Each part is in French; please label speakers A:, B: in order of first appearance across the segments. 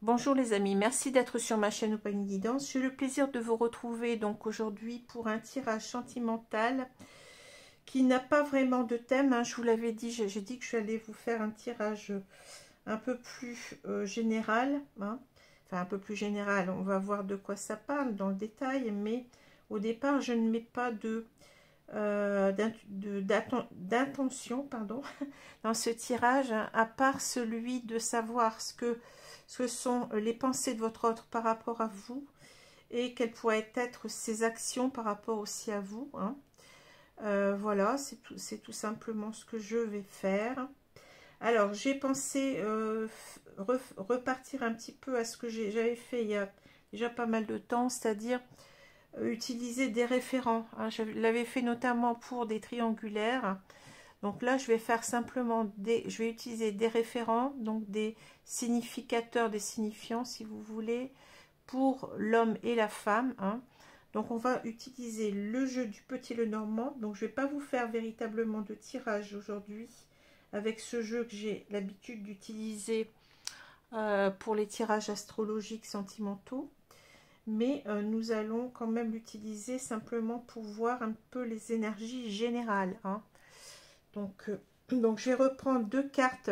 A: Bonjour les amis, merci d'être sur ma chaîne Opanie Guidance. J'ai le plaisir de vous retrouver donc aujourd'hui pour un tirage sentimental qui n'a pas vraiment de thème, hein. Je vous l'avais dit, j'ai dit que j'allais vous faire un tirage un peu plus général, hein. Enfin un peu plus général, on va voir de quoi ça parle dans le détail, mais au départ je ne mets pas d'intention dans ce tirage, hein, à part celui de savoir ce sont les pensées de votre autre par rapport à vous et quelles pourraient être ses actions par rapport aussi à vous, hein. Voilà, c'est tout simplement ce que je vais faire. Alors j'ai pensé repartir un petit peu à ce que j'avais fait il y a déjà pas mal de temps, c'est-à-dire utiliser des référents, hein. Je l'avais fait notamment pour des triangulaires. Donc là, je vais faire simplement je vais utiliser des référents, donc des significateurs, des signifiants, si vous voulez, pour l'homme et la femme, hein. Donc on va utiliser le jeu du petit Lenormand. Donc je ne vais pas vous faire véritablement de tirage aujourd'hui avec ce jeu que j'ai l'habitude d'utiliser pour les tirages astrologiques sentimentaux. Mais nous allons quand même l'utiliser simplement pour voir un peu les énergies générales, hein. Donc je vais reprendre deux cartes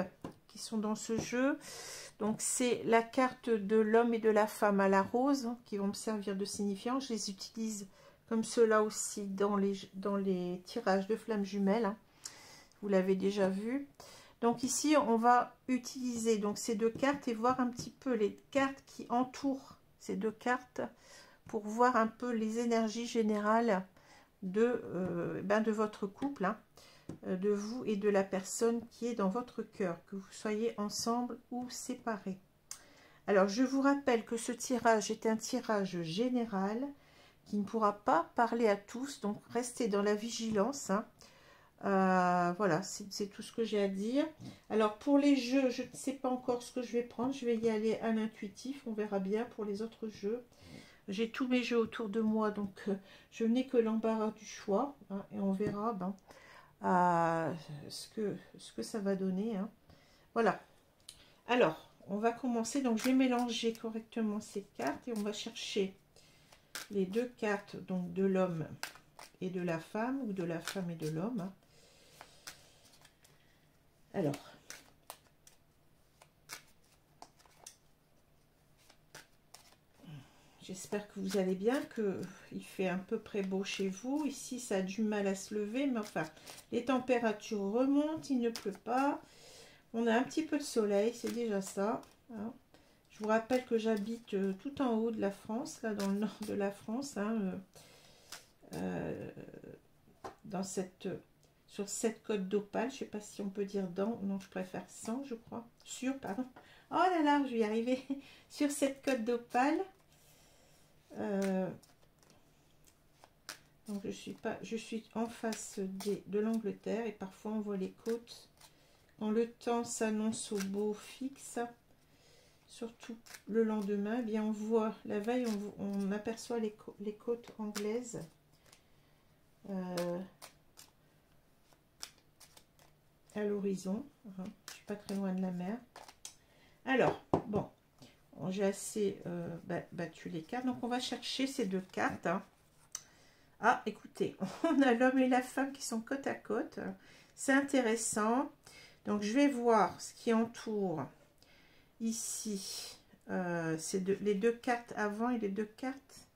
A: qui sont dans ce jeu. Donc c'est la carte de l'homme et de la femme à la rose, hein, qui vont me servir de signifiant. Je les utilise comme cela aussi dans les tirages de flammes jumelles, hein. Vous l'avez déjà vu. Donc ici on va utiliser donc ces deux cartes et voir un petit peu les cartes qui entourent ces deux cartes pour voir un peu les énergies générales de votre couple, hein, de vous et de la personne qui est dans votre cœur, que vous soyez ensemble ou séparés. Alors je vous rappelle que ce tirage est un tirage général qui ne pourra pas parler à tous, donc restez dans la vigilance, hein. Voilà, c'est tout ce que j'ai à dire. Alors pour les jeux, je ne sais pas encore ce que je vais prendre, je vais y aller à l'intuitif, on verra bien pour les autres jeux. J'ai tous mes jeux autour de moi, donc je n'ai que l'embarras du choix, hein, et on verra ce que ça va donner, hein. Voilà. Alors, on va commencer. Donc, je vais mélanger correctement ces cartes et on va chercher les deux cartes donc de l'homme et de la femme, ou de la femme et de l'homme, hein. Alors, j'espère que vous allez bien, qu'il fait à peu près beau chez vous. Ici, ça a du mal à se lever, mais enfin, les températures remontent, il ne pleut pas. On a un petit peu de soleil, c'est déjà ça, hein. Je vous rappelle que j'habite tout en haut de la France, là dans le nord de la France, hein, sur cette côte d'Opale. Je ne sais pas si on peut dire dans, non, je préfère sans, je crois. Sur, pardon. Oh là là, je vais y arriver. Sur cette côte d'Opale. Donc je suis en face de l'Angleterre et parfois on voit les côtes. Quand le temps s'annonce au beau fixe, surtout le lendemain, eh bien on voit la veille, on aperçoit les côtes anglaises. À l'horizon, hein. Je suis pas très loin de la mer. Alors bon, j'ai assez battu les cartes, donc on va chercher ces deux cartes, hein. Ah, écoutez, on a l'homme et la femme qui sont côte à côte, c'est intéressant. Donc je vais voir ce qui entoure ici, c'est les deux cartes avant et les deux cartes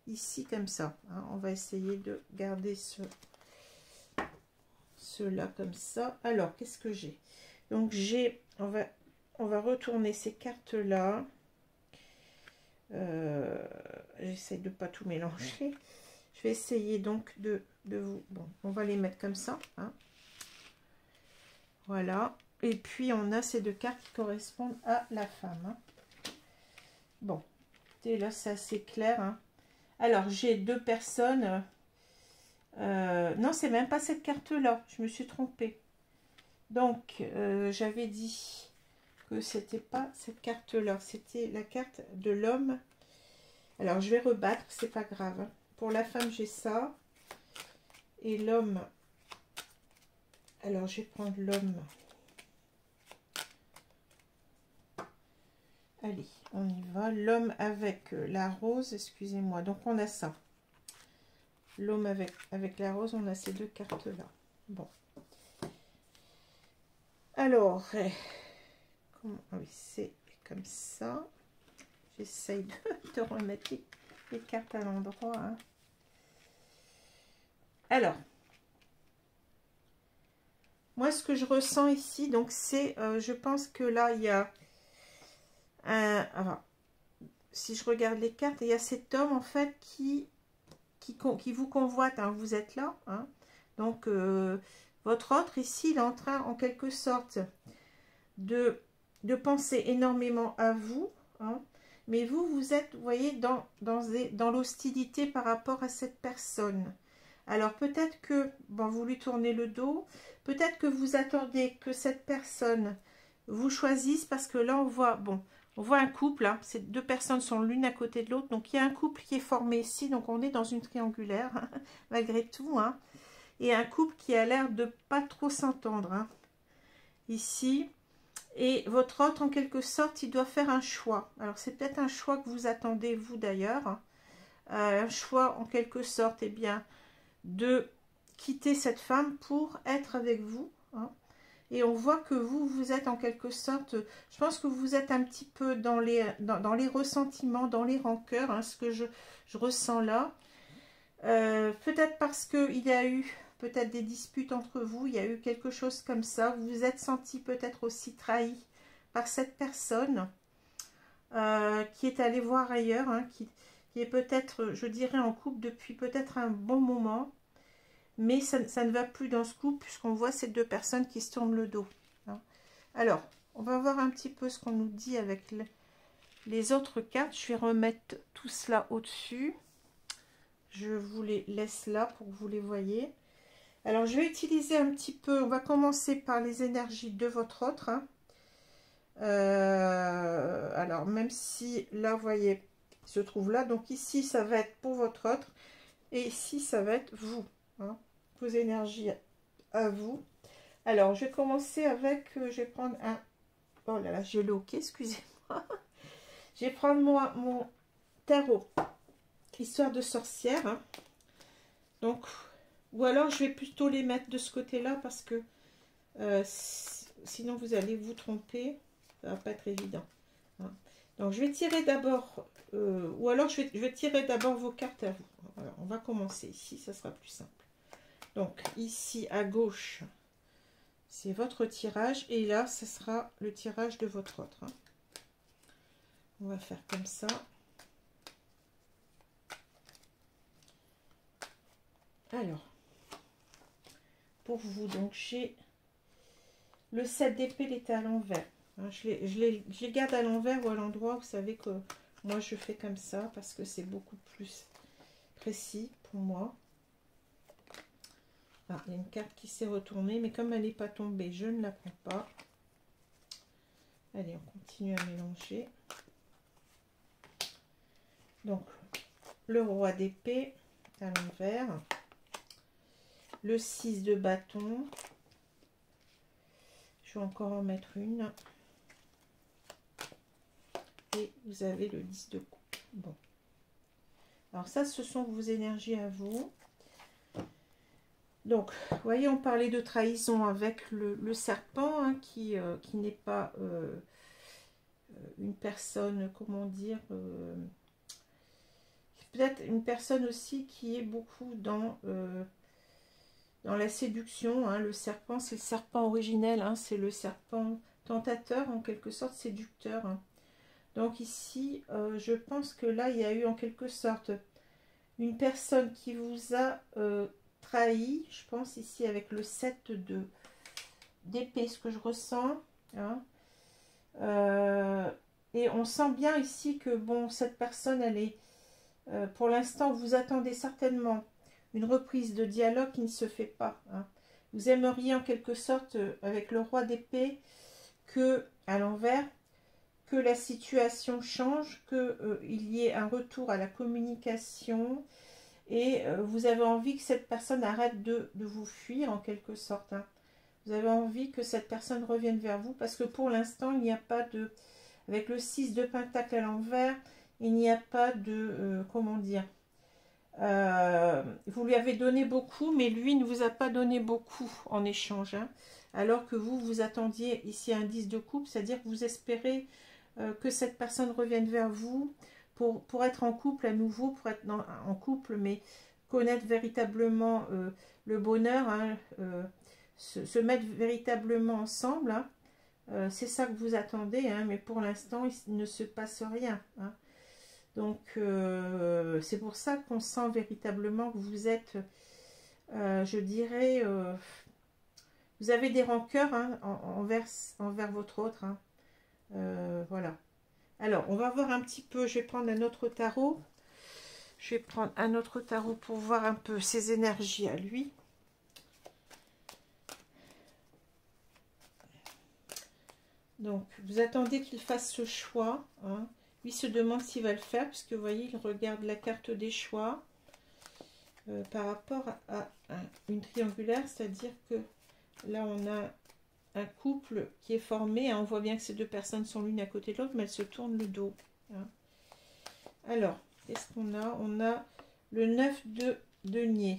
A: ici comme ça, hein. On va essayer de garder cela comme ça. Alors qu'est-ce que j'ai? Donc on va retourner ces cartes là. J'essaie de pas tout mélanger. Je vais essayer donc de vous, bon, on va les mettre comme ça, hein. Voilà, et puis on a ces deux cartes qui correspondent à la femme, hein. Bon, et là c'est assez clair, hein. Alors j'ai deux personnes. Non, c'est même pas cette carte-là. Je me suis trompée. Donc, j'avais dit que c'était pas cette carte-là. C'était la carte de l'homme. Alors, je vais rebattre. C'est pas grave, hein. Pour la femme, j'ai ça. Et l'homme. Alors, je vais prendre l'homme. Allez, on y va. L'homme avec la rose, excusez-moi. Donc, on a ça. L'homme avec la rose, on a ces deux cartes-là. Bon. Alors, ah oui, c'est comme ça. J'essaye de remettre les cartes à l'endroit. Hein. Alors, moi, ce que je ressens ici, donc c'est, je pense que là, il y a un... Alors, si je regarde les cartes, il y a cet homme, en fait, qui vous convoite. Hein, vous êtes là. Hein. Donc, votre autre, ici, il est en train, en quelque sorte, de penser énormément à vous. Hein, mais vous êtes, vous voyez, dans l'hostilité par rapport à cette personne. Alors, peut-être que, bon, vous lui tournez le dos. Peut-être que vous attendez que cette personne vous choisisse. Parce que là, on voit, bon, on voit un couple. Hein, ces deux personnes sont l'une à côté de l'autre. Donc, il y a un couple qui est formé ici. Donc, on est dans une triangulaire, hein, malgré tout. Hein, et un couple qui a l'air de pas trop s'entendre. Hein, ici. Et votre autre, en quelque sorte, il doit faire un choix. Alors, c'est peut-être un choix que vous attendez, vous d'ailleurs. Un choix, en quelque sorte, eh bien, de quitter cette femme pour être avec vous. Hein. Et on voit que vous êtes en quelque sorte, je pense que vous êtes un petit peu dans les ressentiments, dans les rancœurs, hein, ce que je ressens là. Peut-être parce qu'il y a eu peut-être des disputes entre vous, il y a eu quelque chose comme ça. Vous vous êtes senti peut-être aussi trahi par cette personne qui est allée voir ailleurs, hein, qui est peut-être, je dirais, en couple depuis peut-être un bon moment. Mais ça ne va plus dans ce couple puisqu'on voit ces deux personnes qui se tournent le dos. Hein. Alors, on va voir un petit peu ce qu'on nous dit avec les autres cartes. Je vais remettre tout cela au-dessus. Je vous les laisse là pour que vous les voyez. Alors, je vais utiliser un petit peu, on va commencer par les énergies de votre autre. Hein. Alors, même si là, vous voyez, il se trouve là. Donc ici, ça va être pour votre autre. Et ici, ça va être vous. Hein, vos énergies à vous. Alors, je vais commencer avec, je vais prendre un... Oh là là, j'ai le hockey, excusez-moi. Je vais prendre mon tarot, histoire de sorcière. Hein. Donc, ou alors je vais plutôt les mettre de ce côté-là parce que sinon vous allez vous tromper. Ça va pas être évident. Hein. Donc, je vais tirer d'abord, ou alors je vais tirer d'abord vos cartes à vous. Alors, on va commencer ici, ça sera plus simple. Donc, ici à gauche, c'est votre tirage. Et là, ce sera le tirage de votre autre. Hein. On va faire comme ça. Alors, pour vous, donc j'ai le 7 d'épée, il était à l'envers. Hein, je les garde à l'envers ou à l'endroit. Vous savez que moi, je fais comme ça parce que c'est beaucoup plus précis pour moi. Ah, il y a une carte qui s'est retournée, mais comme elle n'est pas tombée, je ne la prends pas. Allez, on continue à mélanger. Donc, le roi d'épée à l'envers. Le 6 de bâton. Je vais encore en mettre une. Et vous avez le 10 de coupe. Bon. Alors ça, ce sont vos énergies à vous. Donc, vous voyez, on parlait de trahison avec le serpent, hein, qui n'est pas une personne, comment dire, peut-être une personne aussi qui est beaucoup dans la séduction. Hein. Le serpent, c'est le serpent originel, hein, c'est le serpent tentateur, en quelque sorte séducteur. Hein. Donc ici, je pense que là, il y a eu en quelque sorte une personne qui vous a trahi, je pense ici avec le 7 d'épée, ce que je ressens. Hein. Et on sent bien ici que, bon, cette personne, elle est, pour l'instant, vous attendez certainement une reprise de dialogue qui ne se fait pas. Hein. Vous aimeriez en quelque sorte, avec le roi d'épée, que, à l'envers, que la situation change, qu'il y ait un retour à la communication et vous avez envie que cette personne arrête de vous fuir en quelque sorte. Hein. Vous avez envie que cette personne revienne vers vous parce que pour l'instant, il n'y a pas de... Avec le 6 de Pentacle à l'envers, il n'y a pas de... comment dire, vous lui avez donné beaucoup, mais lui ne vous a pas donné beaucoup en échange. Hein, alors que vous, vous attendiez ici un 10 de coupe, c'est-à-dire que vous espérez que cette personne revienne vers vous pour être en couple à nouveau, pour être en couple, mais connaître véritablement le bonheur, hein, se mettre véritablement ensemble. Hein. C'est ça que vous attendez, hein, mais pour l'instant, il ne se passe rien. Hein. Donc, c'est pour ça qu'on sent véritablement que vous êtes, je dirais, vous avez des rancœurs, hein, envers votre autre. Hein. Voilà. Alors, on va voir un petit peu, je vais prendre un autre tarot. Je vais prendre un autre tarot pour voir un peu ses énergies à lui. Donc, vous attendez qu'il fasse ce choix. Hein. Lui se demande s'il va le faire, parce que vous voyez, il regarde la carte des choix par rapport à une triangulaire, c'est-à-dire que là, on a un couple qui est formé. Hein. On voit bien que ces deux personnes sont l'une à côté de l'autre, mais elles se tournent le dos. Hein. Alors, qu'est-ce qu'on a? On a le 9 de denier.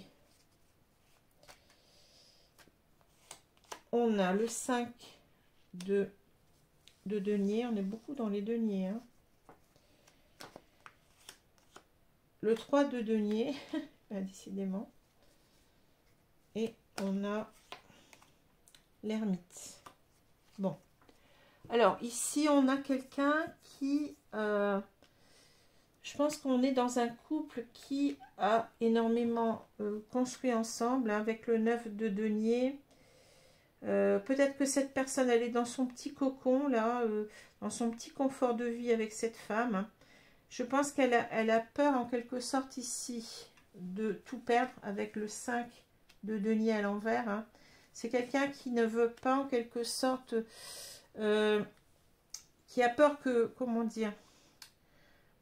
A: On a le 5 de denier. On est beaucoup dans les deniers. Hein. Le 3 de denier, décidément. Et on a l'ermite. Bon. Alors, ici, on a quelqu'un qui... je pense qu'on est dans un couple qui a énormément construit ensemble, hein, avec le 9 de denier. Peut-être que cette personne, elle est dans son petit cocon, là, dans son petit confort de vie avec cette femme. Hein. Je pense qu'elle a peur, en quelque sorte, ici, de tout perdre avec le 5 de denier à l'envers. Hein. C'est quelqu'un qui ne veut pas, en quelque sorte, qui a peur que, comment dire,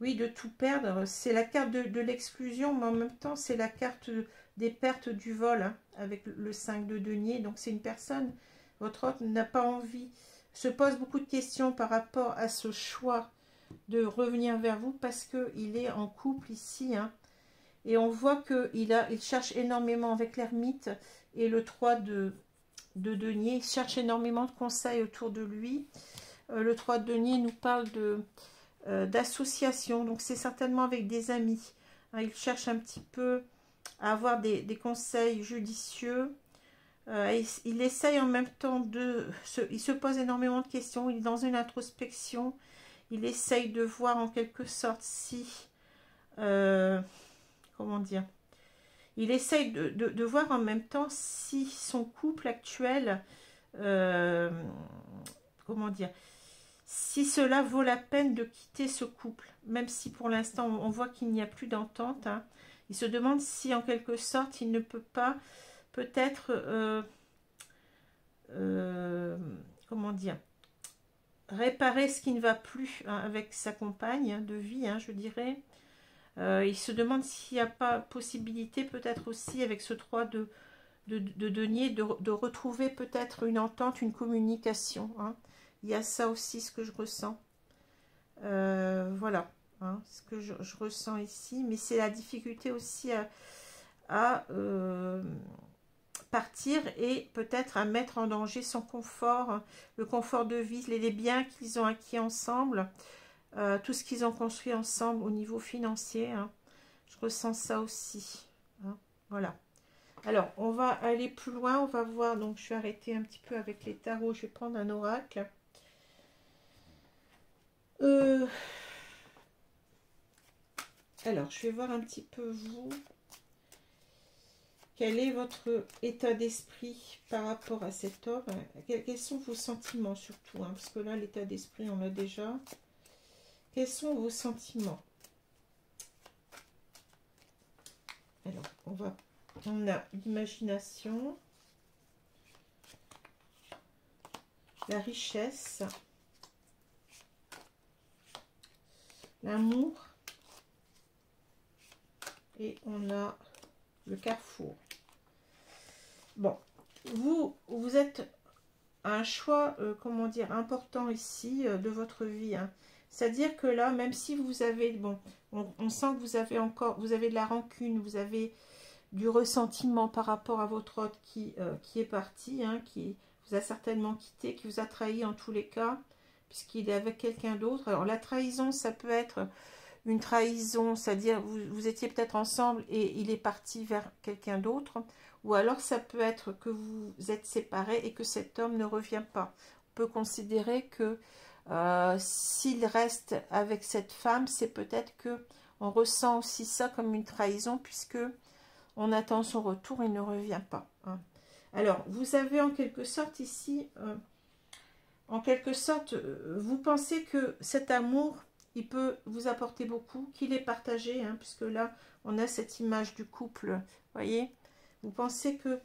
A: oui, de tout perdre. C'est la carte de l'exclusion, mais en même temps, c'est la carte des pertes du vol, hein, avec le 5 de denier. Donc, c'est une personne, votre autre n'a pas envie, se pose beaucoup de questions par rapport à ce choix de revenir vers vous, parce qu'il est en couple ici. Hein, et on voit qu'il cherche énormément avec l'ermite et le 3 de denier. Il cherche énormément de conseils autour de lui. Le 3 de denier nous parle d'association, donc c'est certainement avec des amis. Hein, il cherche un petit peu à avoir des conseils judicieux. Il essaye en même temps il se pose énormément de questions, il est dans une introspection, il essaye de voir en quelque sorte si, comment dire, il essaye de voir en même temps si son couple actuel, comment dire, si cela vaut la peine de quitter ce couple, même si pour l'instant on voit qu'il n'y a plus d'entente. Hein. Il se demande si en quelque sorte il ne peut pas peut-être, comment dire, réparer ce qui ne va plus, hein, avec sa compagne de vie, hein, je dirais. Il se demande s'il n'y a pas possibilité peut-être aussi avec ce 3 de denier de retrouver peut-être une entente, une communication. Hein. Il y a ça aussi, ce que je ressens. Voilà, hein, ce que je ressens ici. Mais c'est la difficulté aussi à partir et peut-être à mettre en danger son confort, hein, le confort de vie, les biens qu'ils ont acquis ensemble, tout ce qu'ils ont construit ensemble au niveau financier. Hein. Je ressens ça aussi. Hein, voilà. Alors, on va aller plus loin. On va voir. Donc, je vais arrêter un petit peu avec les tarots. Je vais prendre un oracle. Alors, je vais voir un petit peu vous. Quel est votre état d'esprit par rapport à cet homme? Quels sont vos sentiments surtout, hein, parce que là, l'état d'esprit, on l'a déjà. Quels sont vos sentiments? Alors, on a l'imagination, la richesse, l'amour, et on a le carrefour. Bon, vous êtes un choix, comment dire, important ici de votre vie. Hein. C'est-à-dire que là, même si vous avez, bon, on sent que vous avez encore, vous avez de la rancune, vous avez du ressentiment par rapport à votre hôte qui est parti, hein, qui vous a certainement quitté, qui vous a trahi en tous les cas, puisqu'il est avec quelqu'un d'autre. Alors la trahison, ça peut être une trahison, c'est-à-dire vous étiez peut-être ensemble et il est parti vers quelqu'un d'autre, ou alors ça peut être que vous êtes séparés et que cet homme ne revient pas. On peut considérer que s'il reste avec cette femme, c'est peut-être que on ressent aussi ça comme une trahison, puisque on attend son retour, il ne revient pas. Hein. Alors, vous avez en quelque sorte ici, en quelque sorte, vous pensez que cet amour, il peut vous apporter beaucoup, qu'il est partagé, hein, puisque là, on a cette image du couple, voyez. Vous pensez que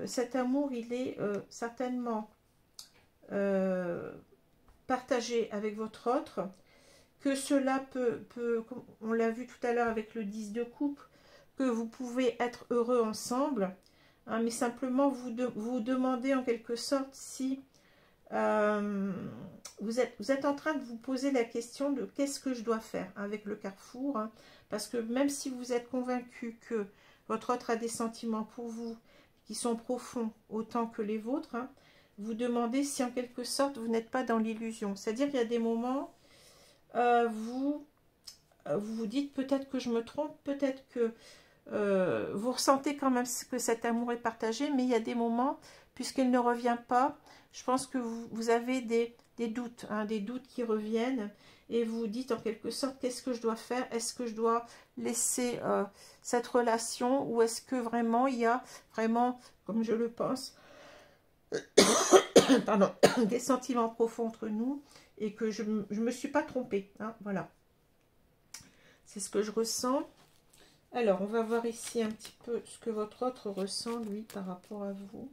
A: cet amour, il est certainement partagé avec votre autre, que cela peut on l'a vu tout à l'heure avec le 10 de coupe, que vous pouvez être heureux ensemble, hein, mais simplement vous demandez en quelque sorte si vous êtes en train de vous poser la question de qu'est-ce que je dois faire avec le carrefour, hein, parce que même si vous êtes convaincu que votre autre a des sentiments pour vous qui sont profonds autant que les vôtres, hein, vous demandez si en quelque sorte vous n'êtes pas dans l'illusion. C'est-à-dire qu'il y a des moments, vous vous dites peut-être que je me trompe, peut-être que vous ressentez quand même que cet amour est partagé, mais il y a des moments, puisqu'il ne revient pas, je pense que vous avez des doutes, hein, des doutes qui reviennent, et vous dites en quelque sorte, qu'est-ce que je dois faire? Est-ce que je dois laisser cette relation, ou est-ce que vraiment il y a vraiment, comme je le pense, pardon, des sentiments profonds entre nous, et que je me suis pas trompée, hein, voilà. C'est ce que je ressens. Alors, on va voir ici un petit peu ce que votre autre ressent, lui, par rapport à vous.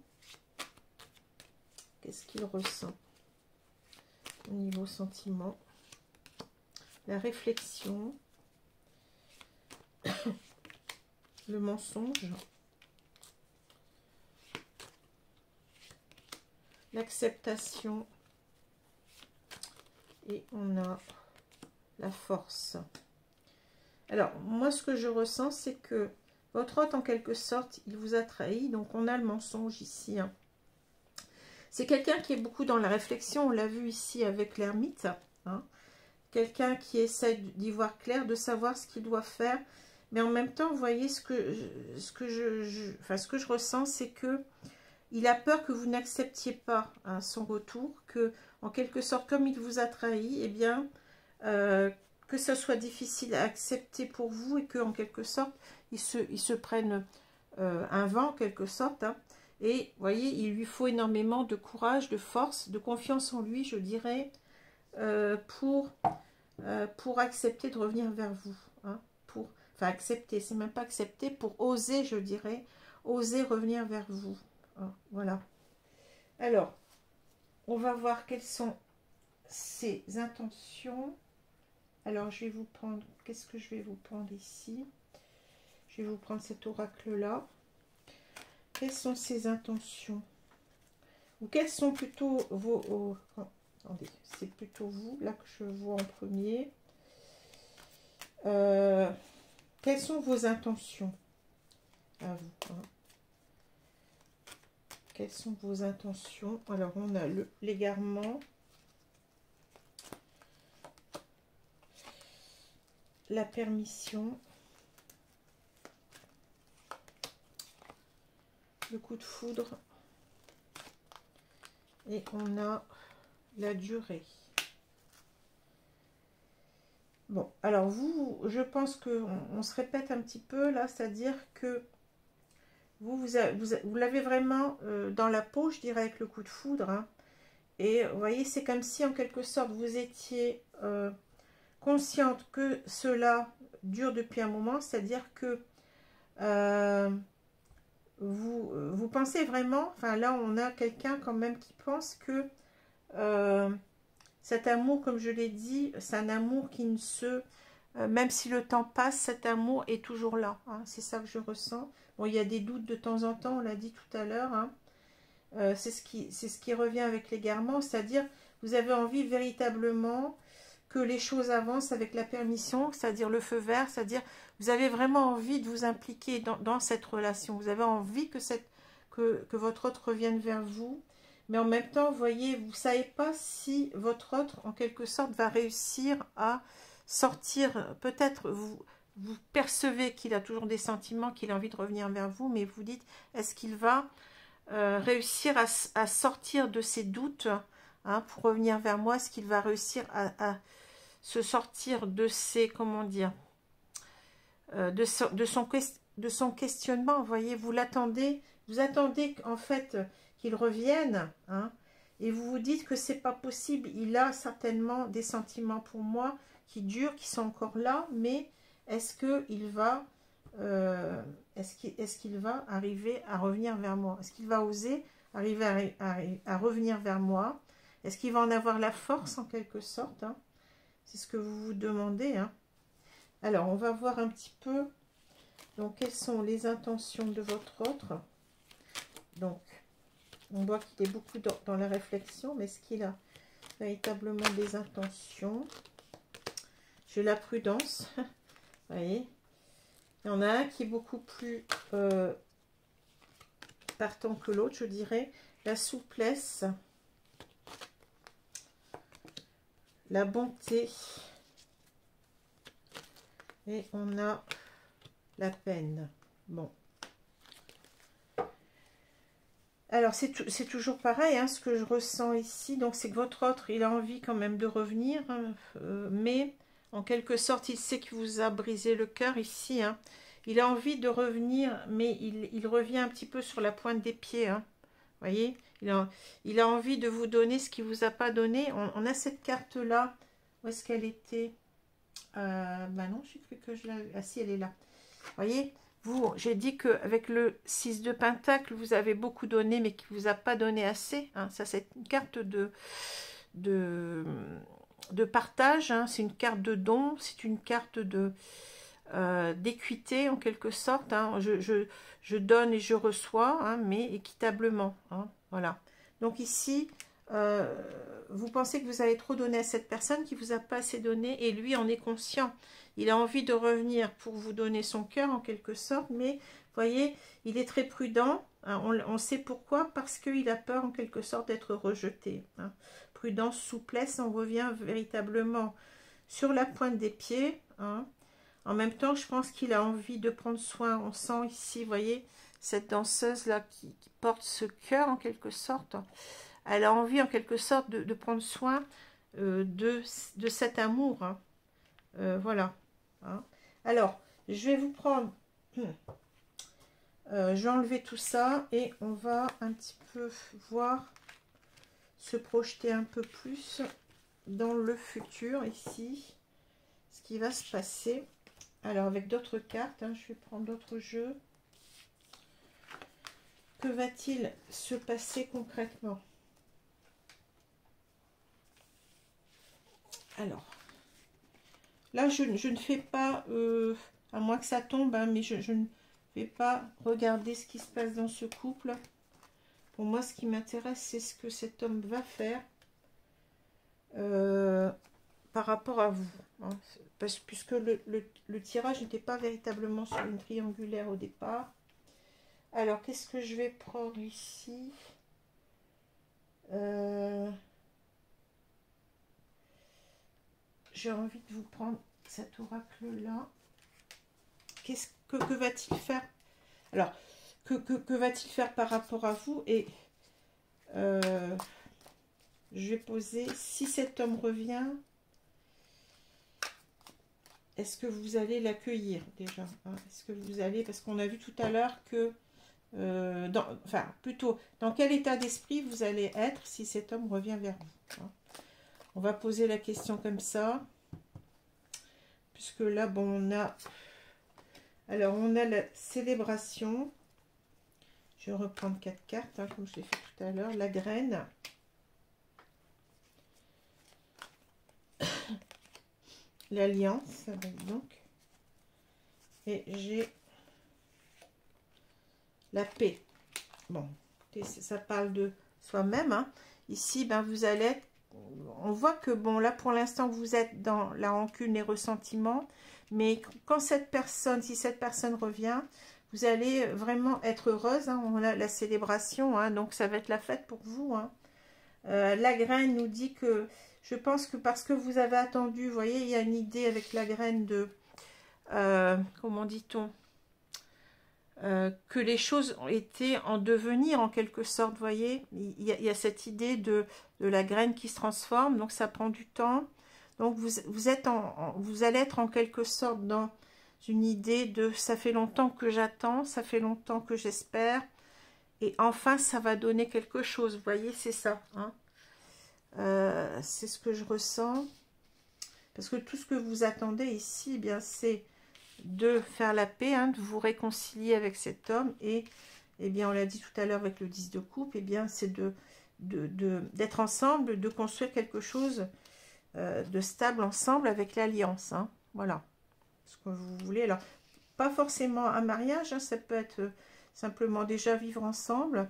A: Qu'est-ce qu'il ressent au niveau sentiment? La réflexion. Le mensonge. L'acceptation. Et on a la force. Alors, moi, ce que je ressens, c'est que votre hôte, en quelque sorte, il vous a trahi. Donc, on a le mensonge ici. Hein. C'est quelqu'un qui est beaucoup dans la réflexion. On l'a vu ici avec l'ermite. Hein. Quelqu'un qui essaie d'y voir clair, de savoir ce qu'il doit faire. Mais en même temps, vous voyez, ce que je ressens, c'est que il a peur que vous n'acceptiez pas, hein, son retour. Que, en quelque sorte, comme il vous a trahi, eh bien... que ce soit difficile à accepter pour vous et que en quelque sorte, ils se prennent un vent en quelque sorte. Hein. Et vous voyez, il lui faut énormément de courage, de force, de confiance en lui, je dirais, pour accepter de revenir vers vous. Hein, enfin, accepter, c'est même pas accepter, pour oser, je dirais, oser revenir vers vous. Hein, voilà. Alors, on va voir quelles sont ses intentions. Alors, je vais vous prendre, qu'est-ce que je vais vous prendre ici? Je vais vous prendre cet oracle-là. Quelles sont ses intentions? Ou quelles sont plutôt vos... attendez, c'est plutôt vous, là, que je vois en premier. Quelles sont vos intentions à vous, hein? Quelles sont vos intentions? Alors, on a l'égarement. La permission, le coup de foudre, et on a la durée. Bon, alors vous, je pense qu'on se répète un petit peu là, c'est-à-dire que vous l'avez vraiment dans la peau, je dirais, avec le coup de foudre. Hein, et vous voyez, c'est comme si en quelque sorte vous étiez... consciente que cela dure depuis un moment, c'est-à-dire que vous pensez vraiment, enfin là on a quelqu'un quand même qui pense que cet amour, comme je l'ai dit, c'est un amour qui ne se... même si le temps passe, cet amour est toujours là. Hein, c'est ça que je ressens. Bon, il y a des doutes de temps en temps, on l'a dit tout à l'heure. Hein, c'est ce qui revient avec l'égarement, c'est-à-dire vous avez envie véritablement que les choses avancent avec la permission, c'est-à-dire le feu vert, c'est-à-dire vous avez vraiment envie de vous impliquer dans cette relation, vous avez envie que votre autre revienne vers vous, mais en même temps, vous voyez, vous ne savez pas si votre autre, en quelque sorte, va réussir à sortir, peut-être vous percevez qu'il a toujours des sentiments, qu'il a envie de revenir vers vous, mais vous dites, est-ce qu'il va réussir à sortir de ses doutes hein, pour revenir vers moi? Est-ce qu'il va réussir à se sortir de ses, comment dire, de son questionnement? Vous voyez, vous l'attendez, vous attendez en fait qu'il revienne, hein, et vous vous dites que c'est pas possible, il a certainement des sentiments pour moi qui durent, qui sont encore là, mais est-ce qu'il va est-ce qu'il va arriver à revenir vers moi? Est-ce qu'il va oser arriver à revenir vers moi? Est-ce qu'il va en avoir la force en quelque sorte, hein? C'est ce que vous vous demandez, hein? Alors, on va voir un petit peu donc quelles sont les intentions de votre autre. Donc, on voit qu'il est beaucoup dans la réflexion, mais est-ce qu'il a véritablement des intentions? J'ai la prudence, vous voyez. Il y en a un qui est beaucoup plus partant que l'autre, je dirais. La souplesse, la bonté, et on a la peine. Bon. Alors, c'est toujours pareil, hein, ce que je ressens ici. Donc, c'est que votre autre, il a envie quand même de revenir, hein, mais en quelque sorte, il sait qu'il vous a brisé le cœur ici. Hein. Il a envie de revenir, mais il revient un petit peu sur la pointe des pieds. Hein. Vous voyez, il a envie de vous donner ce qu'il ne vous a pas donné. On a cette carte-là. Où est-ce qu'elle était? Bah non, j'ai cru que je l'avais... Ah si, elle est là. Vous voyez, vous, j'ai dit qu'avec le 6 de Pentacle, vous avez beaucoup donné, mais qu'il ne vous a pas donné assez. Hein. Ça, c'est une carte de partage. Hein. C'est une carte de don. C'est une carte d'équité, en quelque sorte. Hein. Je donne et je reçois, hein, mais équitablement. Hein. Voilà. Donc ici... vous pensez que vous avez trop donné à cette personne qui vous a pas assez donné, et lui en est conscient. Il a envie de revenir pour vous donner son cœur en quelque sorte, mais vous voyez, il est très prudent. Hein, on sait pourquoi, parce qu'il a peur en quelque sorte d'être rejeté. Hein. Prudence, souplesse, on revient véritablement sur la pointe des pieds. Hein. En même temps, je pense qu'il a envie de prendre soin. On sent ici, vous voyez, cette danseuse là qui porte ce cœur en quelque sorte. Elle a envie en quelque sorte de prendre soin de cet amour. Hein. Voilà. Hein. Alors, je vais vous prendre... je vais enlever tout ça et on va un petit peu voir, se projeter un peu plus dans le futur ici, ce qui va se passer. Alors, avec d'autres cartes, hein, je vais prendre d'autres jeux. Que va-t-il se passer concrètement ? Alors, là, je ne fais pas, à moins que ça tombe, hein, mais je ne vais pas regarder ce qui se passe dans ce couple. Pour moi, ce qui m'intéresse, c'est ce que cet homme va faire par rapport à vous. Hein, puisque le tirage n'était pas véritablement sur une triangulaire au départ. Alors, qu'est-ce que je vais prendre ici ? J'ai envie de vous prendre cet oracle-là. Que va-t-il faire? Alors, que va-t-il faire par rapport à vous? Et je vais poser, si cet homme revient, est-ce que vous allez l'accueillir déjà, hein? Est-ce que vous allez, parce qu'on a vu tout à l'heure que, plutôt, dans quel état d'esprit vous allez être si cet homme revient vers vous, hein? On va poser la question comme ça. Puisque là, bon, on a... Alors, on a la célébration. Je vais reprendre 4 cartes, hein, comme je l'ai fait tout à l'heure. La graine. L'alliance, donc. Et j'ai la paix. Bon, écoutez, ça parle de soi-même. Hein. Ici, ben, vous allez être, on voit que, bon, là, pour l'instant, vous êtes dans la rancune, les ressentiments. Mais quand cette personne, si cette personne revient, vous allez vraiment être heureuse. Hein. On a la célébration, hein, donc ça va être la fête pour vous. Hein. La graine nous dit que, je pense que parce que vous avez attendu, vous voyez, il y a une idée avec la graine de, comment dit-on, que les choses ont été en devenir en quelque sorte, vous voyez, il y a cette idée de la graine qui se transforme, donc ça prend du temps, donc vous allez être en quelque sorte dans une idée de ça fait longtemps que j'attends, ça fait longtemps que j'espère, et enfin ça va donner quelque chose, vous voyez, c'est ça, hein. C'est ce que je ressens, parce que tout ce que vous attendez ici, eh bien c'est de faire la paix, hein, de vous réconcilier avec cet homme, et eh bien on l'a dit tout à l'heure avec le 10 de coupe, eh bien c'est d'être ensemble, de construire quelque chose de stable ensemble avec l'alliance, hein, voilà, ce que vous voulez. Alors pas forcément un mariage, hein, ça peut être simplement déjà vivre ensemble,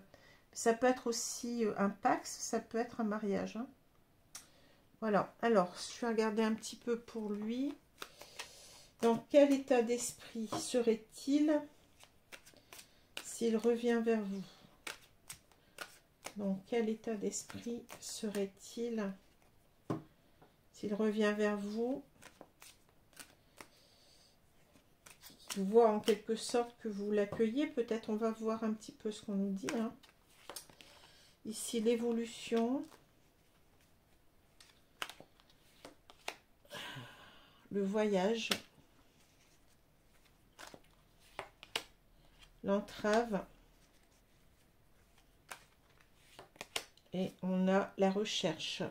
A: ça peut être aussi un pax, ça peut être un mariage, hein. Voilà, alors je vais regarder un petit peu pour lui. Dans quel état d'esprit serait-il s'il revient vers vous? Dans quel état d'esprit serait-il s'il revient vers vous? Je vois en quelque sorte que vous l'accueillez. Peut-être on va voir un petit peu ce qu'on nous dit, hein. Ici, l'évolution. Le voyage. L'entrave. Et on a la recherche.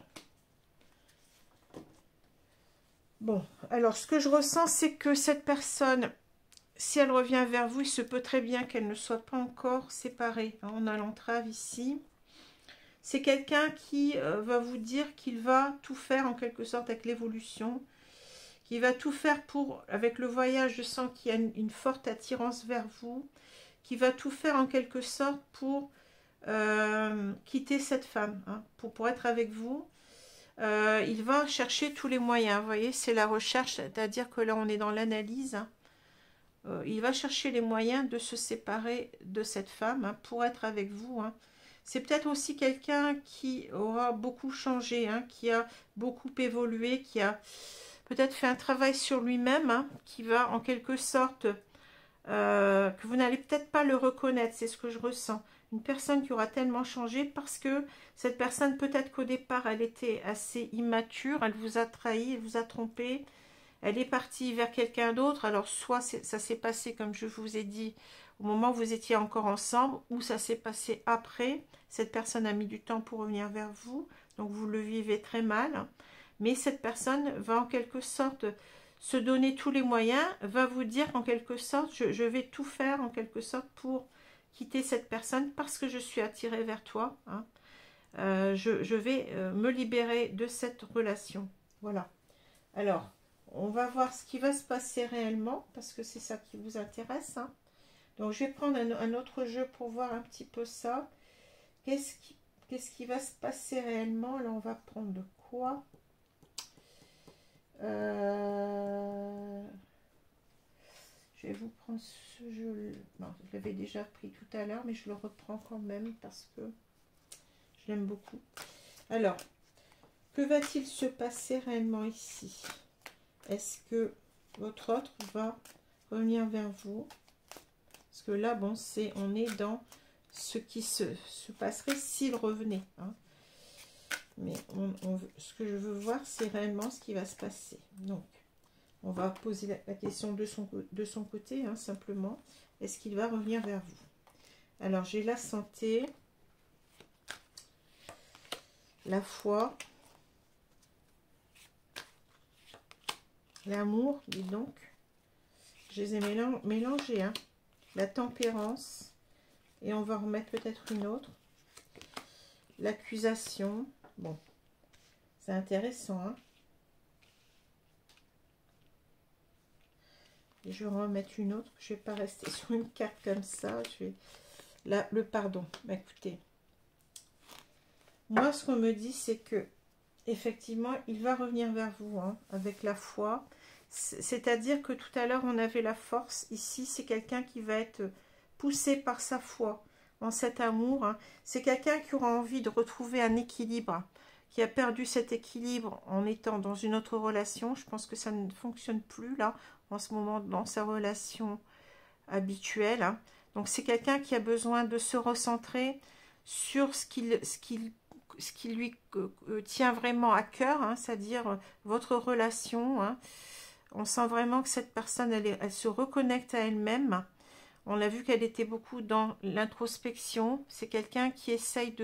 A: Bon, alors ce que je ressens, c'est que cette personne, si elle revient vers vous, il se peut très bien qu'elle ne soit pas encore séparée. On a l'entrave ici. C'est quelqu'un qui va vous dire qu'il va tout faire en quelque sorte avec l'évolution, qu'il va tout faire pour, avec le voyage, je sens qu'il y a une forte attirance vers vous, qui va tout faire en quelque sorte pour quitter cette femme, hein, pour être avec vous. Il va chercher tous les moyens, vous voyez, c'est la recherche, c'est-à-dire que là on est dans l'analyse, hein. Il va chercher les moyens de se séparer de cette femme, hein, pour être avec vous, hein. C'est peut-être aussi quelqu'un qui aura beaucoup changé, hein, qui a beaucoup évolué, qui a peut-être fait un travail sur lui-même, hein, qui va en quelque sorte, que vous n'allez peut-être pas le reconnaître, c'est ce que je ressens. Une personne qui aura tellement changé parce que cette personne, peut-être qu'au départ, elle était assez immature, elle vous a trahi, elle vous a trompé, elle est partie vers quelqu'un d'autre. Alors, soit ça s'est passé, comme je vous ai dit, au moment où vous étiez encore ensemble, ou ça s'est passé après. Cette personne a mis du temps pour revenir vers vous, donc vous le vivez très mal. Mais cette personne va en quelque sorte se donner tous les moyens, va vous dire qu'en quelque sorte, je vais tout faire en quelque sorte pour quitter cette personne parce que je suis attirée vers toi, hein. Je vais me libérer de cette relation. Voilà. Alors, on va voir ce qui va se passer réellement, parce que c'est ça qui vous intéresse, hein. Donc, je vais prendre un autre jeu pour voir un petit peu ça. Qu'est-ce qui va se passer réellement? Là, on va prendre quoi? Je vais vous prendre ce jeu. Non, je l'avais déjà pris tout à l'heure, mais je le reprends quand même parce que je l'aime beaucoup. Alors, que va-t-il se passer réellement ici? Est-ce que votre autre va revenir vers vous? Parce que là, bon, on est dans ce qui se passerait s'il revenait, hein. Mais ce que je veux voir, c'est réellement ce qui va se passer. Donc, on va poser la question de son côté, hein, simplement. Est-ce qu'il va revenir vers vous? Alors, j'ai la santé, la foi, l'amour, dis donc. Je les ai mélangés, hein. La tempérance, et on va remettre peut-être une autre. L'accusation. Bon, c'est intéressant, hein. Et je vais remettre une autre. Je ne vais pas rester sur une carte comme ça. Là, le pardon. Bah, écoutez, moi, ce qu'on me dit, c'est que effectivement, il va revenir vers vous hein, avec la foi. C'est-à-dire que tout à l'heure, on avait la force. Ici, c'est quelqu'un qui va être poussé par sa foi en cet amour. Hein. C'est quelqu'un qui aura envie de retrouver un équilibre, qui a perdu cet équilibre en étant dans une autre relation. Je pense que ça ne fonctionne plus là, en ce moment, dans sa relation habituelle. Hein. Donc, c'est quelqu'un qui a besoin de se recentrer sur ce qui lui tient vraiment à cœur, hein, c'est-à-dire votre relation. Hein. On sent vraiment que cette personne, elle se reconnecte à elle-même. On a vu qu'elle était beaucoup dans l'introspection. C'est quelqu'un qui essaye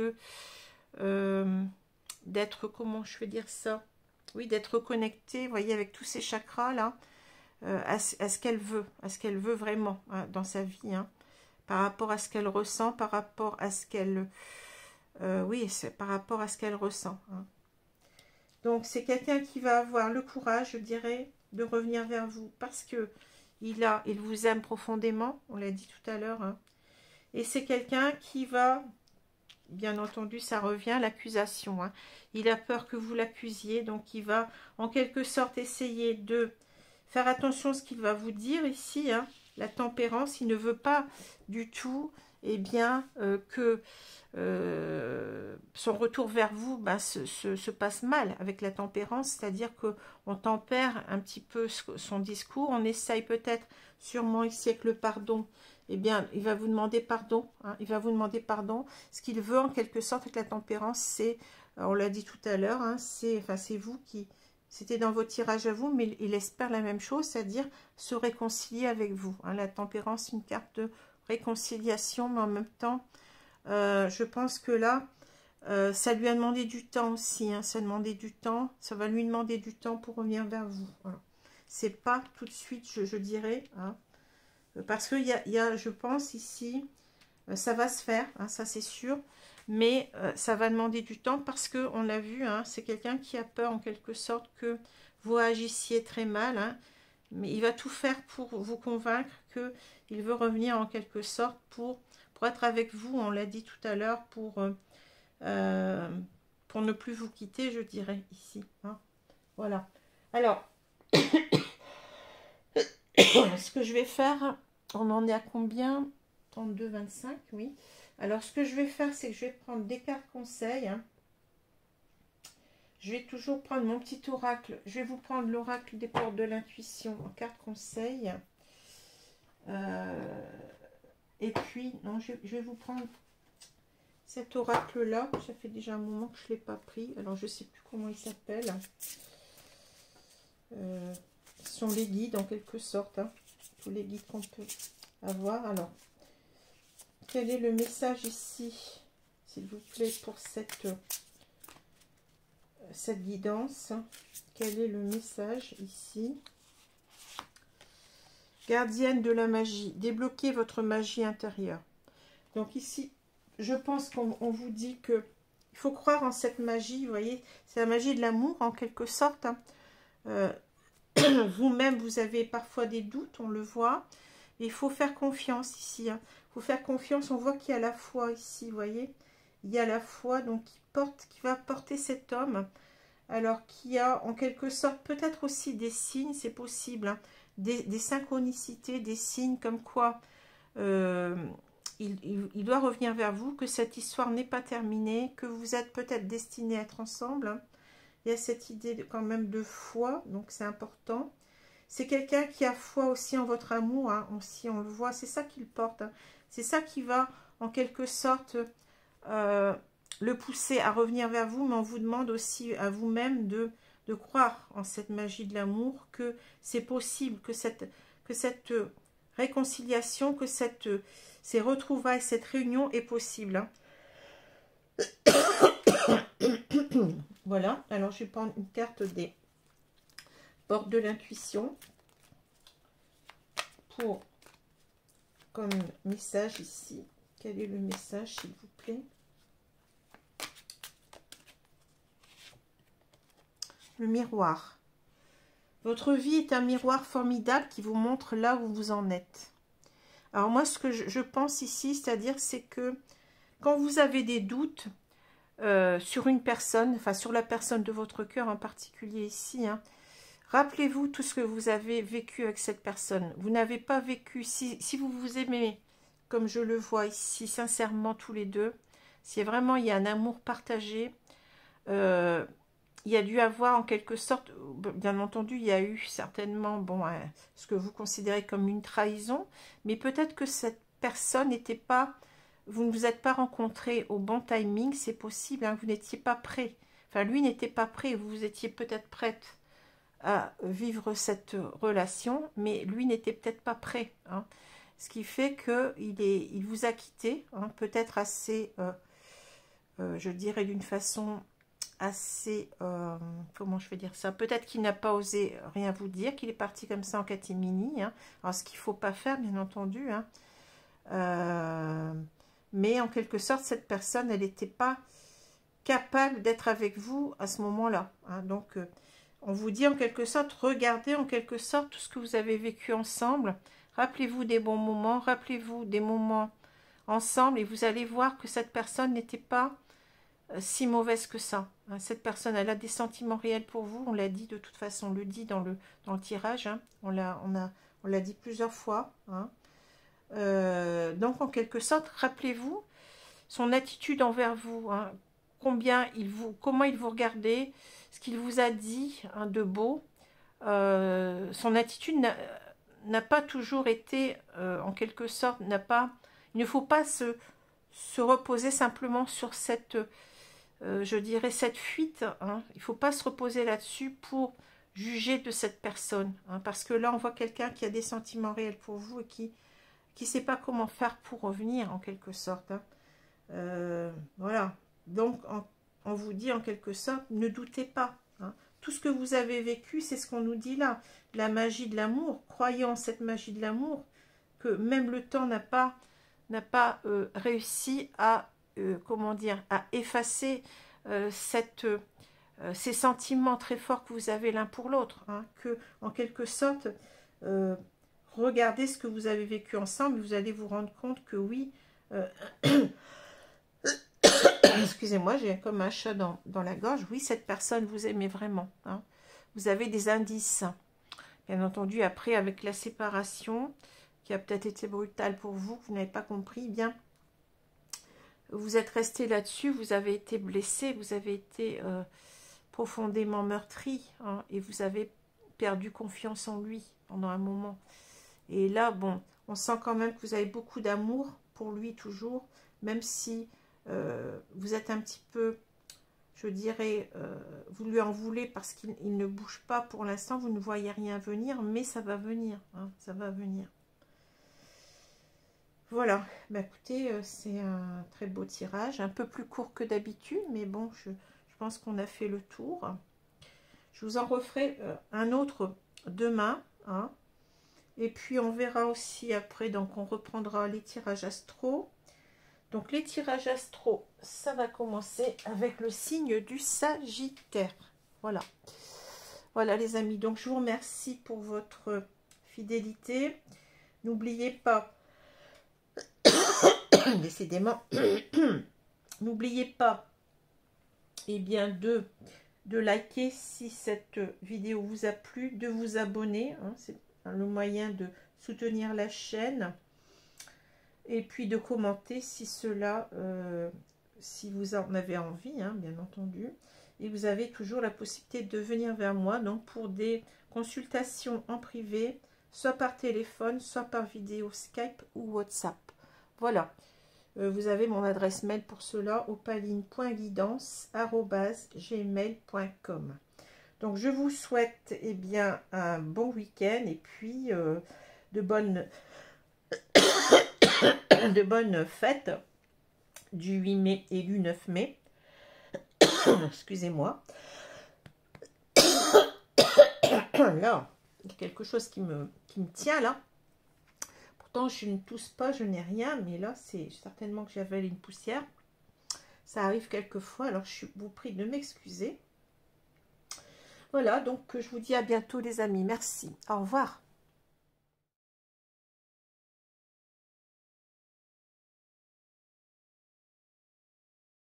A: d'être, comment je vais dire ça? Oui, d'être connecté, vous voyez, avec tous ces chakras-là, à ce qu'elle veut vraiment hein, dans sa vie, hein, par rapport à ce qu'elle ressent, par rapport à ce qu'elle... oui, c'est par rapport à ce qu'elle ressent. Hein. Donc, c'est quelqu'un qui va avoir le courage, je dirais, de revenir vers vous parce que il vous aime profondément, on l'a dit tout à l'heure. Hein. Et c'est quelqu'un qui va, bien entendu, ça revient, l'accusation. Hein. Il a peur que vous l'accusiez, donc il va en quelque sorte essayer de faire attention à ce qu'il va vous dire ici. Hein. La tempérance, il ne veut pas du tout que son retour vers vous se passe mal avec la tempérance, c'est-à-dire qu'on tempère un petit peu son discours, on essaye peut-être, sûrement ici avec le pardon, eh bien, il va vous demander pardon, hein, il va vous demander pardon. Ce qu'il veut en quelque sorte avec la tempérance, c'est, on l'a dit tout à l'heure, hein, c'est vous qui, c'était dans votre tirage à vous, mais il espère la même chose, c'est-à-dire se réconcilier avec vous. Hein. La tempérance, une carte de réconciliation, mais en même temps, je pense que là, ça lui a demandé du temps aussi. Hein, ça va lui demander du temps pour revenir vers vous. Voilà. C'est pas tout de suite, je dirais. Hein, parce qu'il y a, je pense ici, ça va se faire, hein, ça c'est sûr. Mais ça va demander du temps parce qu'on l'a vu, hein, c'est quelqu'un qui a peur en quelque sorte que vous agissiez très mal. Hein, mais il va tout faire pour vous convaincre qu'il veut revenir en quelque sorte pour être avec vous, on l'a dit tout à l'heure, pour ne plus vous quitter, je dirais, ici. Hein. Voilà. Alors, ce que je vais faire, on en est à combien? 32, 25, oui. Alors, ce que je vais faire, c'est que je vais prendre des cartes conseils. Hein. Je vais toujours prendre mon petit oracle. Je vais vous prendre l'oracle des portes de l'intuition en carte conseil. Et puis, non, je vais vous prendre cet oracle-là. Ça fait déjà un moment que je ne l'ai pas pris. Alors, je ne sais plus comment il s'appelle. Ce sont les guides, en quelque sorte. Hein. Tous les guides qu'on peut avoir. Alors, quel est le message ici, s'il vous plaît, pour cette guidance? Quel est le message ici? Gardienne de la magie. Débloquez votre magie intérieure. Donc ici, je pense qu'on vous dit que il faut croire en cette magie, vous voyez, c'est la magie de l'amour en quelque sorte. Hein. Vous-même, vous avez parfois des doutes, on le voit. Et il faut faire confiance ici. Hein. Il faut faire confiance, on voit qu'il y a la foi ici, vous voyez. Il y a la foi donc qui va porter cet homme. Alors qui a en quelque sorte peut-être aussi des signes, c'est possible. Hein, des synchronicités, des signes comme quoi il doit revenir vers vous, que cette histoire n'est pas terminée, que vous êtes peut-être destinés à être ensemble. Hein. Il y a cette idée quand même de foi, donc c'est important. C'est quelqu'un qui a foi aussi en votre amour, hein, aussi on le voit, c'est ça qu'il porte. Hein. C'est ça qui va en quelque sorte le pousser à revenir vers vous, mais on vous demande aussi à vous-même de croire en cette magie de l'amour, que c'est possible, que cette réconciliation, que ces retrouvailles, cette réunion est possible. Hein. Voilà, alors je vais prendre une carte des portes de l'intuition pour comme message ici. Quel est le message, s'il vous plaît? Le miroir. Votre vie est un miroir formidable qui vous montre là où vous en êtes. Alors moi, ce que je pense ici, c'est-à-dire, c'est que quand vous avez des doutes sur une personne, enfin sur la personne de votre cœur en particulier ici, hein, rappelez-vous tout ce que vous avez vécu avec cette personne. Vous n'avez pas vécu, si vous vous aimez, comme je le vois ici, sincèrement tous les deux, si vraiment il y a un amour partagé, il y a dû avoir en quelque sorte, bien entendu, il y a eu certainement, bon, ce que vous considérez comme une trahison, mais peut-être que cette personne n'était pas, vous ne vous êtes pas rencontrés au bon timing, c'est possible, hein, vous n'étiez pas prêt. Enfin, lui n'était pas prêt, vous étiez peut-être prête à vivre cette relation, mais lui n'était peut-être pas prêt. Hein. Ce qui fait qu'il vous a quitté, hein, peut-être assez, je dirais d'une façon assez, comment je vais dire ça, peut-être qu'il n'a pas osé rien vous dire, qu'il est parti comme ça en catimini, hein. Alors ce qu'il ne faut pas faire, bien entendu, hein. Mais en quelque sorte, cette personne, elle n'était pas capable d'être avec vous à ce moment-là, hein. Donc, on vous dit en quelque sorte, regardez en quelque sorte tout ce que vous avez vécu ensemble, rappelez-vous des bons moments, rappelez-vous des moments ensemble, et vous allez voir que cette personne n'était pas si mauvaise que ça. Hein. Cette personne, elle a des sentiments réels pour vous, on l'a dit de toute façon, on le dit dans le tirage, hein. On l'a dit plusieurs fois, hein. Donc en quelque sorte, rappelez-vous son attitude envers vous, hein. Comment il vous regardait, ce qu'il vous a dit, hein, de beau. Son attitude n'a pas toujours été, en quelque sorte, il ne faut pas se reposer simplement sur cette, je dirais, cette fuite, hein. Il ne faut pas se reposer là-dessus pour juger de cette personne, hein, parce que là, on voit quelqu'un qui a des sentiments réels pour vous et qui ne sait pas comment faire pour revenir, en quelque sorte, hein. Voilà. Donc, on vous dit, en quelque sorte, ne doutez pas, hein. Tout ce que vous avez vécu, c'est ce qu'on nous dit là. La magie de l'amour, croyez en cette magie de l'amour, que même le temps n'a pas réussi à, comment dire, à effacer ces sentiments très forts que vous avez l'un pour l'autre, hein, que, en quelque sorte, regardez ce que vous avez vécu ensemble, vous allez vous rendre compte que oui, excusez-moi, j'ai comme un chat dans la gorge, oui, cette personne vous aimait vraiment, hein. Vous avez des indices, bien entendu, après, avec la séparation, qui a peut-être été brutale pour vous, vous n'avez pas compris, eh bien, vous êtes resté là-dessus, vous avez été blessé, vous avez été profondément meurtri, hein, et vous avez perdu confiance en lui pendant un moment. Et là, bon, on sent quand même que vous avez beaucoup d'amour pour lui toujours, même si vous êtes un petit peu, je dirais, vous lui en voulez parce qu'il ne bouge pas pour l'instant, vous ne voyez rien venir, mais ça va venir, hein, ça va venir. Voilà, bah écoutez, c'est un très beau tirage, un peu plus court que d'habitude, mais bon, je pense qu'on a fait le tour. Je vous en referai un autre demain, hein. Et puis on verra aussi après, donc on reprendra les tirages astro. Donc les tirages astro, ça va commencer avec le signe du Sagittaire. Voilà. Voilà les amis, donc je vous remercie pour votre fidélité. N'oubliez pas, décidément, n'oubliez pas, eh bien, de liker si cette vidéo vous a plu, de vous abonner, hein, c'est le moyen de soutenir la chaîne, et puis de commenter si cela, si vous en avez envie, hein, bien entendu. Et vous avez toujours la possibilité de venir vers moi, donc pour des consultations en privé, soit par téléphone, soit par vidéo Skype ou WhatsApp. Voilà. Vous avez mon adresse mail pour cela, opaline.guidance@gmail.com. Donc je vous souhaite, eh bien, un bon week-end et puis de bonnes fêtes du 8 mai et du 9 mai. Excusez-moi. Là, il y a quelque chose qui me tient là. Pourtant, je ne tousse pas, je n'ai rien, mais là, c'est certainement que j'avale une poussière. Ça arrive quelquefois, alors je vous prie de m'excuser. Voilà, donc je vous dis à bientôt les amis. Merci. Au revoir.